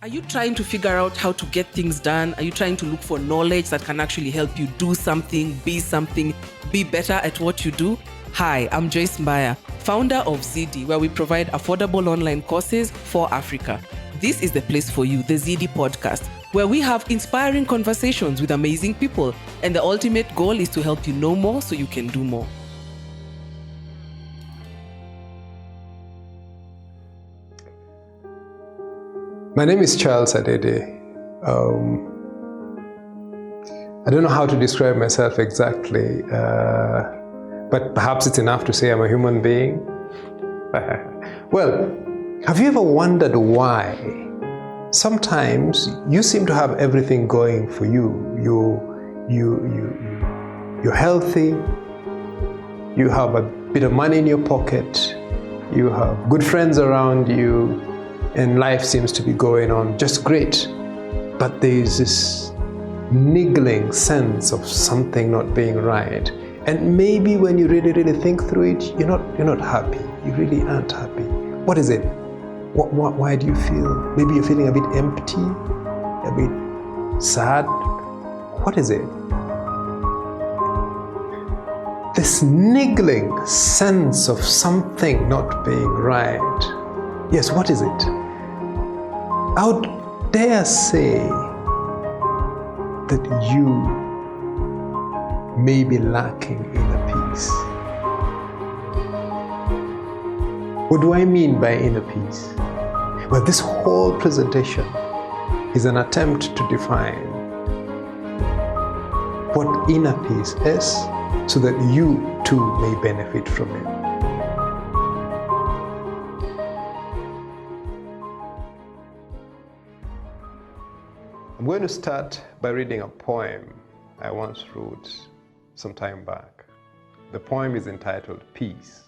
Are you trying to figure out how to get things done? Are you trying to look for knowledge that can actually help you do something, be better at what you do? Hi, I'm Joyce Mbaya, founder of Zydii, where we provide affordable online courses for Africa. This is the place for you, the Zydii podcast, where we have inspiring conversations with amazing people. And the ultimate goal is to help you know more so you can do more. My name is Charles Adede. I don't know how to describe myself exactly, but perhaps it's enough to say I'm a human being. Well, have you ever wondered why sometimes you seem to have everything going for you? You're healthy, you have a bit of money in your pocket, you have good friends around you, and life seems to be going on just great. But there's this niggling sense of something not being right. And maybe when you really think through it, you're not happy. You really aren't happy. What is it? Why do you feel? Maybe you're feeling a bit empty, a bit sad. What is it? This niggling sense of something not being right. Yes, what is it? I would dare say that you may be lacking inner peace. What do I mean by inner peace? Well, this whole presentation is an attempt to define what inner peace is so that you too may benefit from it. I'm going to start by reading a poem I once wrote some time back. The poem is entitled Peace.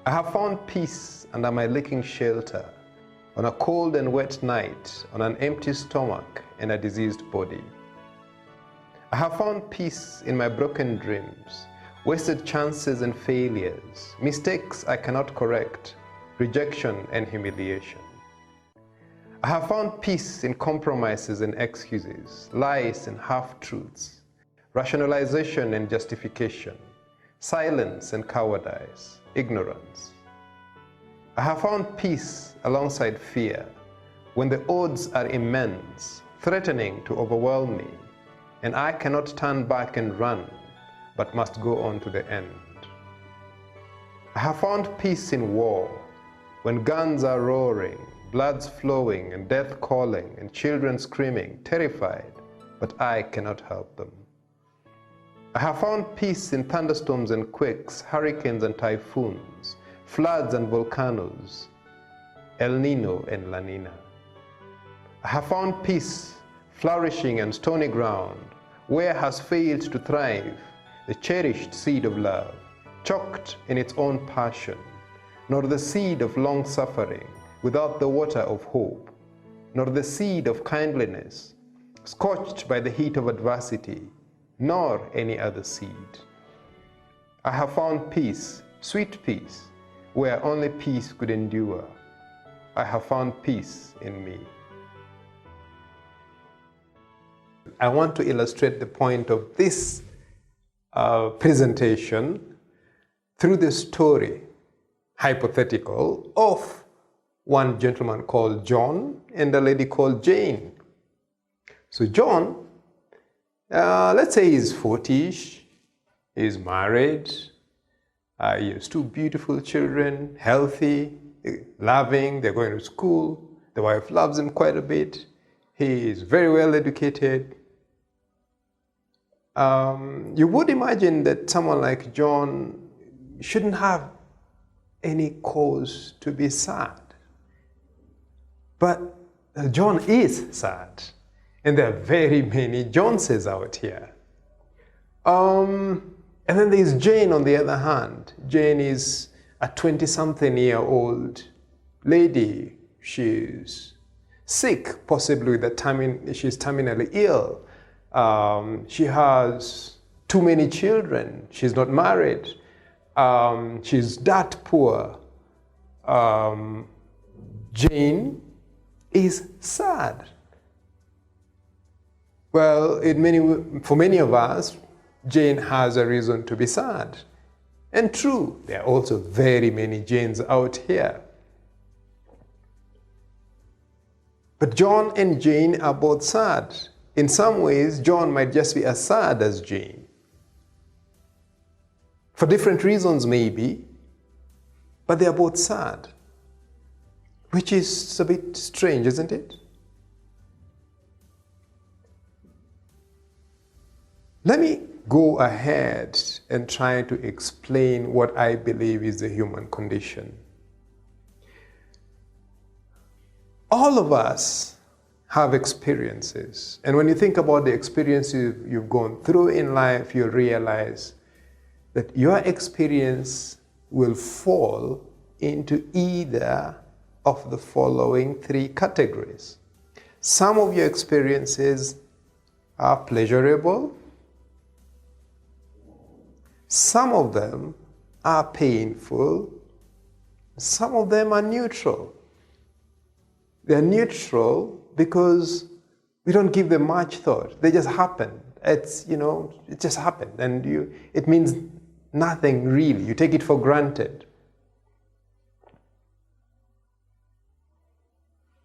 I have found peace under my leaking shelter, on a cold and wet night, on an empty stomach and a diseased body. I have found peace in my broken dreams, wasted chances and failures, mistakes I cannot correct, rejection and humiliation. I have found peace in compromises and excuses, lies and half-truths, rationalization and justification, silence and cowardice, ignorance. I have found peace alongside fear, when the odds are immense, threatening to overwhelm me, and I cannot turn back and run, but must go on to the end. I have found peace in war, when guns are roaring, blood's flowing and death calling and children screaming, terrified, but I cannot help them. I have found peace in thunderstorms and quakes, hurricanes and typhoons, floods and volcanoes, El Nino and La Nina. I have found peace flourishing on stony ground, where has failed to thrive the cherished seed of love, choked in its own passion, nor the seed of long suffering, without the water of hope, nor the seed of kindliness, scorched by the heat of adversity, nor any other seed. I have found peace, sweet peace, where only peace could endure. I have found peace in me. I want to illustrate the point of this presentation through the story, hypothetical, of one gentleman called John and a lady called Jane. So John, let's say he's 40-ish, he's married, he has two beautiful children, healthy, loving, they're going to school, the wife loves him quite a bit, he is very well educated. You would imagine that someone like John shouldn't have any cause to be sad. But John is sad, and there are very many Joneses out here. And then there's Jane on the other hand. Jane is a 20-something-year-old lady. She's sick, possibly she's terminally ill. She has too many children. She's not married. She's that poor. Jane is sad. Well, for many of us, Jane has a reason to be sad. And true, there are also very many Janes out here. But John and Jane are both sad. In some ways, John might just be as sad as Jane. For different reasons, maybe, but they are both sad. Which is a bit strange, isn't it? Let me go ahead and try to explain what I believe is the human condition. All of us have experiences. And when you think about the experiences you've gone through in life, you'll realize that your experience will fall into either of the following three categories. Some of your experiences are pleasurable. Some of them are painful. Some of them are neutral. They're neutral because we don't give them much thought. They just happen. It just happened. And it means nothing really. You take it for granted.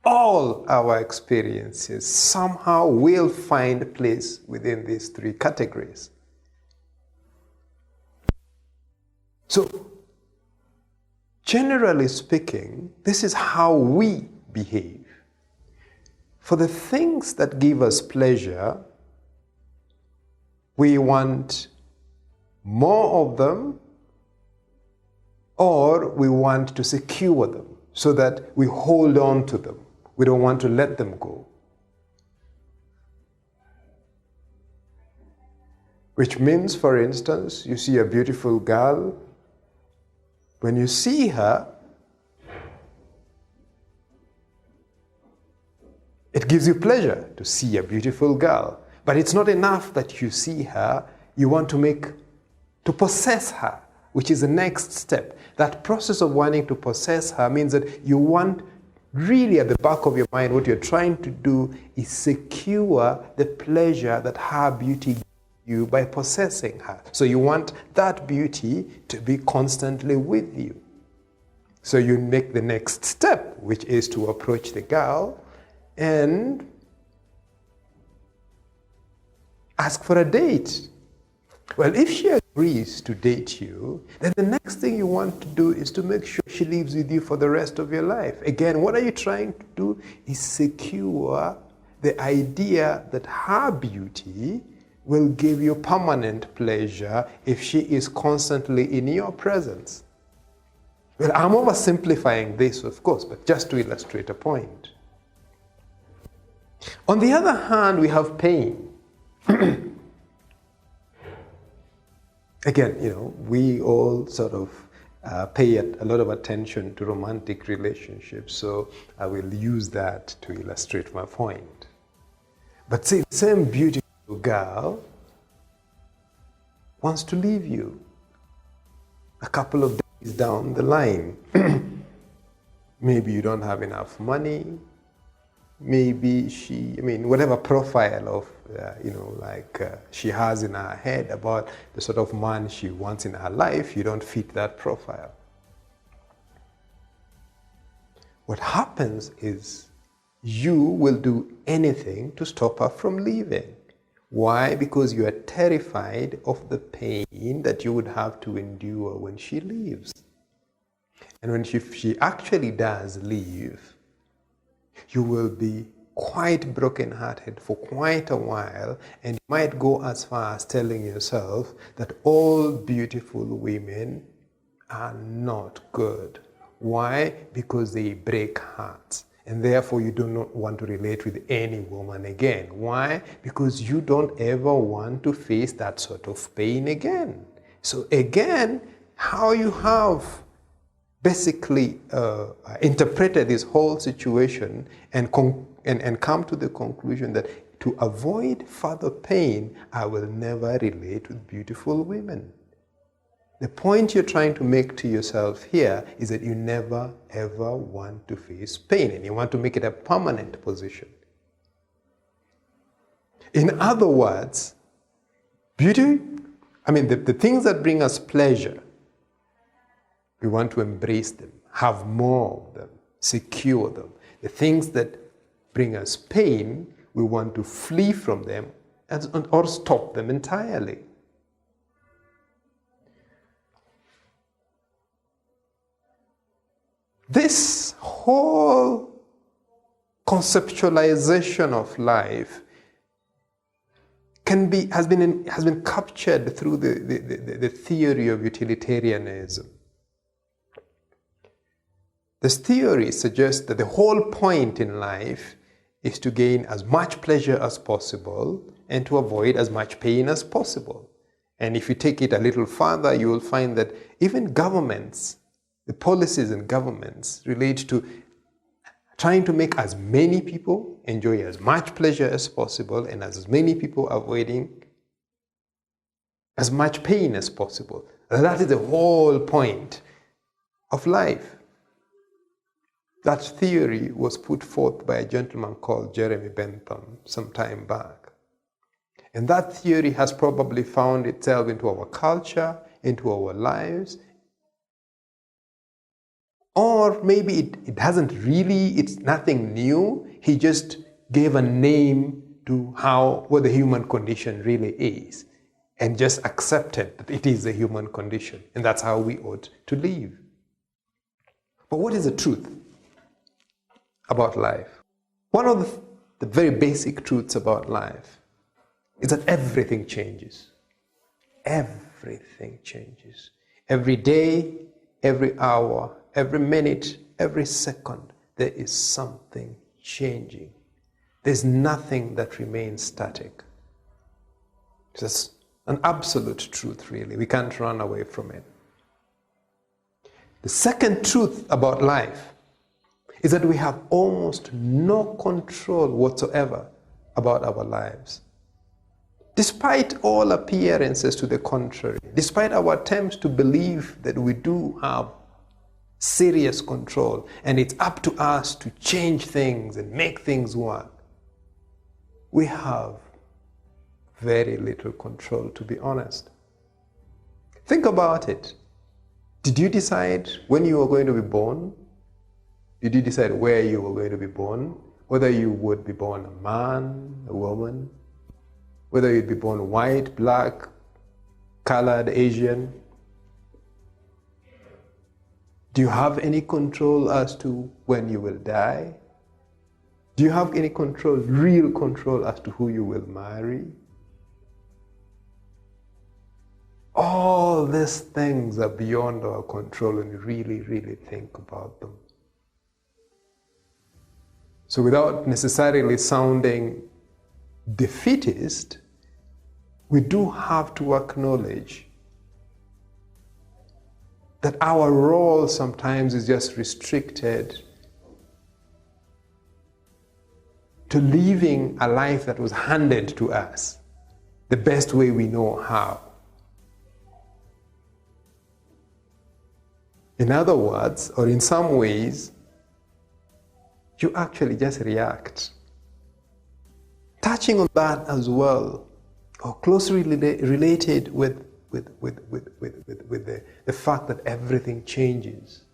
All our experiences somehow will find a place within these three categories. So, generally speaking, this is how we behave. For the things that give us pleasure, we want more of them, or we want to secure them so that we hold on to them. We don't want to let them go. Which means, for instance, you see a beautiful girl. When you see her, it gives you pleasure to see a beautiful girl. But it's not enough that you see her. You want to possess her, which is the next step. That process of wanting to possess her means that you want, really at the back of your mind, what you're trying to do is secure the pleasure that her beauty gives you by possessing her. So you want that beauty to be constantly with you. So you make the next step, which is to approach the girl and ask for a date. Well, if she agrees to date you, then the next thing you want to do is to make sure she lives with you for the rest of your life. Again, what are you trying to do is secure the idea that her beauty will give you permanent pleasure if she is constantly in your presence. Well, I'm oversimplifying this, of course, but just to illustrate a point. On the other hand, we have pain. Again, we all sort of pay a lot of attention to romantic relationships, so I will use that to illustrate my point. But see, the same beautiful girl wants to leave you a couple of days down the line. Maybe you don't have enough money. Maybe whatever profile of, she has in her head about the sort of man she wants in her life, you don't fit that profile. What happens is you will do anything to stop her from leaving. Why? Because you are terrified of the pain that you would have to endure when she leaves. And when she actually does leave, you will be quite brokenhearted for quite a while, and you might go as far as telling yourself that all beautiful women are not good. Why? Because they break hearts. And therefore you do not want to relate with any woman again. Why? Because you don't ever want to face that sort of pain again. So again, how you have basically interpreted this whole situation and come to the conclusion that to avoid further pain, I will never relate with beautiful women. The point you're trying to make to yourself here is that you never ever want to face pain, and you want to make it a permanent position. In other words, beauty, the things that bring us pleasure, we want to embrace them, have more of them, secure them. The things that bring us pain, we want to flee from them or stop them entirely. This whole conceptualization of life has been captured through the theory of utilitarianism. This theory suggests that the whole point in life is to gain as much pleasure as possible and to avoid as much pain as possible. And if you take it a little further, you will find that even governments, the policies in governments relate to trying to make as many people enjoy as much pleasure as possible and as many people avoiding as much pain as possible. That is the whole point of life. That theory was put forth by a gentleman called Jeremy Bentham some time back. And that theory has probably found itself into our culture, into our lives. Or maybe it hasn't really, it's nothing new. He just gave a name to what the human condition really is and just accepted that it is the human condition and that's how we ought to live. But what is the truth about life? One of the very basic truths about life is that everything changes. Everything changes. Every day, every hour, every minute, every second, there is something changing. There's nothing that remains static. It's an absolute truth, really. We can't run away from it. The second truth about life is that we have almost no control whatsoever about our lives. Despite all appearances to the contrary, despite our attempts to believe that we do have serious control and it's up to us to change things and make things work, we have very little control, to be honest. Think about it. Did you decide when you were going to be born? Did you decide where you were going to be born? Whether you would be born a man, a woman? Whether you'd be born white, black, colored, Asian? Do you have any control as to when you will die? Do you have any control, real control, as to who you will marry? All these things are beyond our control when you really, really think about them. So without necessarily sounding defeatist, we do have to acknowledge that our role sometimes is just restricted to living a life that was handed to us the best way we know how. In other words, or in some ways, you actually just react. Touching on that as well, or closely related with the fact that everything changes,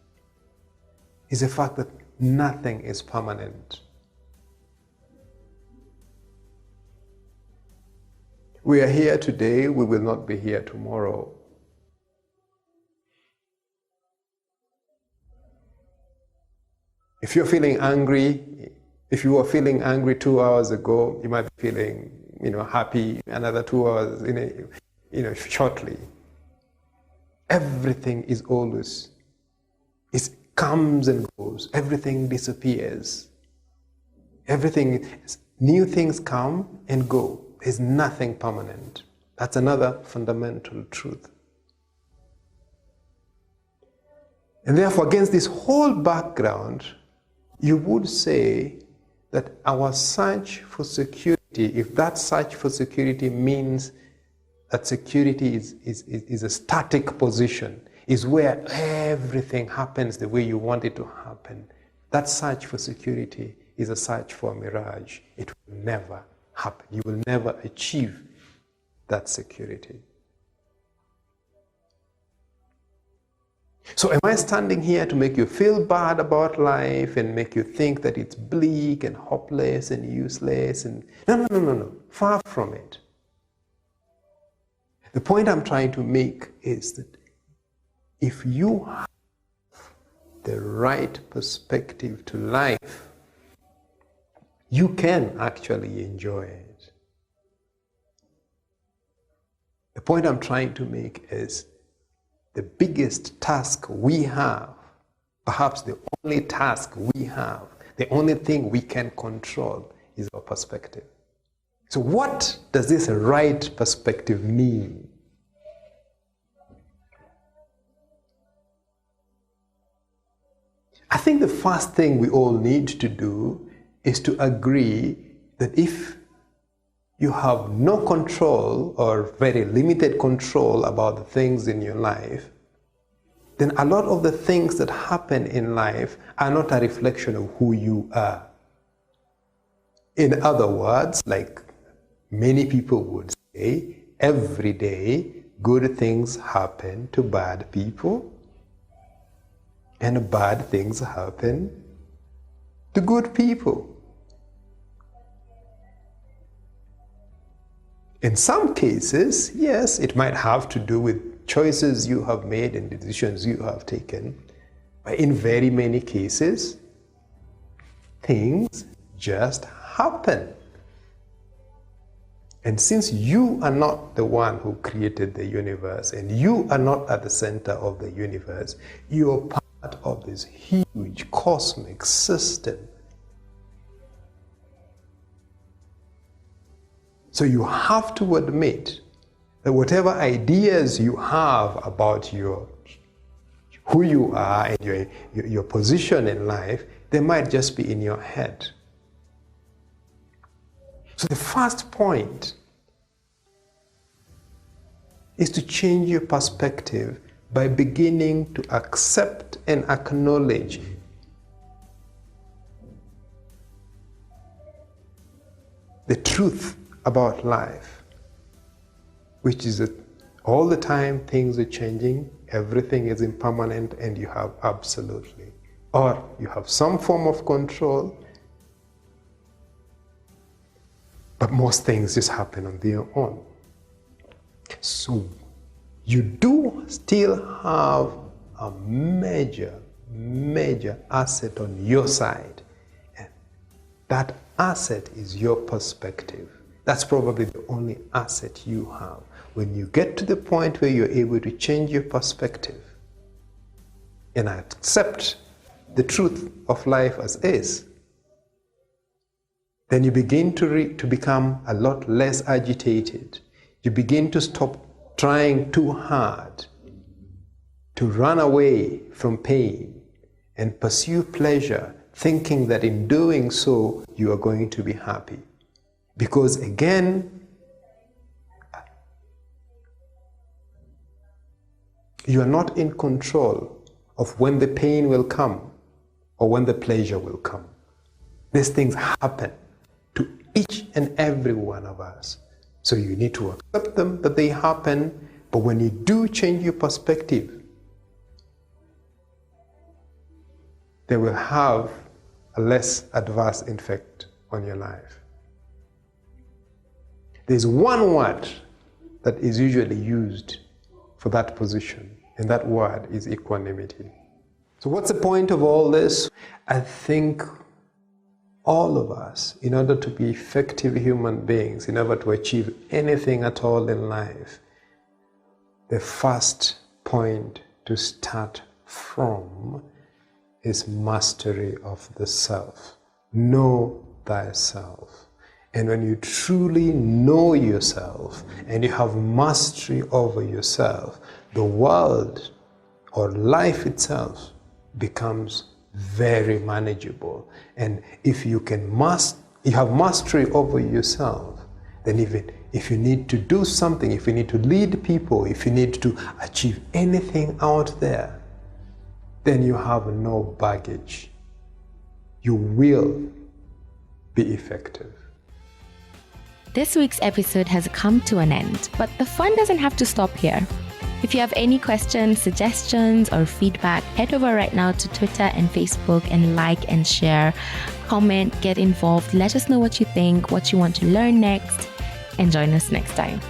is the fact that nothing is permanent. We are here today, we will not be here tomorrow. If you're feeling angry, if you were feeling angry 2 hours ago, you might be feeling, happy another 2 hours, shortly. Everything is always, it comes and goes. Everything disappears. New things come and go. There's nothing permanent. That's another fundamental truth. And therefore, against this whole background, you would say that our search for security, if that search for security means that security is a static position, is where everything happens the way you want it to happen. That search for security is a search for a mirage. It will never happen. You will never achieve that security. So am I standing here to make you feel bad about life and make you think that it's bleak and hopeless and useless? And no. Far from it. The point I'm trying to make is that if you have the right perspective to life, you can actually enjoy it. The point I'm trying to make is the biggest task we have, perhaps the only task we have, the only thing we can control is our perspective. So what does this right perspective mean? I think the first thing we all need to do is to agree that if you have no control or very limited control about the things in your life, then a lot of the things that happen in life are not a reflection of who you are. In other words, like many people would say, every day good things happen to bad people and bad things happen to good people. In some cases, yes, it might have to do with choices you have made and decisions you have taken. But in very many cases, things just happen. And since you are not the one who created the universe and you are not at the center of the universe, you are part of this huge cosmic system. So you have to admit that whatever ideas you have about who you are and your position in life, they might just be in your head. So the first point is to change your perspective by beginning to accept and acknowledge the truth about life, which is that all the time things are changing, everything is impermanent, and you have absolutely, or you have some form of control, but most things just happen on their own. So you do still have a major asset on your side, and that asset is your perspective. That's probably the only asset you have. When you get to the point where you're able to change your perspective and accept the truth of life as is, then you begin to become a lot less agitated. You begin to stop trying too hard to run away from pain and pursue pleasure, thinking that in doing so you are going to be happy. Because again, you are not in control of when the pain will come or when the pleasure will come. These things happen to each and every one of us. So you need to accept them, that they happen, but when you do change your perspective, they will have a less adverse effect on your life. There's one word that is usually used for that position, and that word is equanimity. So what's the point of all this? I think all of us, in order to be effective human beings, in order to achieve anything at all in life, the first point to start from is mastery of the self. Know thyself. And when you truly know yourself and you have mastery over yourself, the world or life itself becomes very manageable. And if you have mastery over yourself, then even if you need to do something, if you need to lead people, if you need to achieve anything out there, then you have no baggage. You will be effective. This week's episode has come to an end, but the fun doesn't have to stop here. If you have any questions, suggestions, or feedback, head over right now to Twitter and Facebook and like and share, comment, get involved, let us know what you think, what you want to learn next, and join us next time.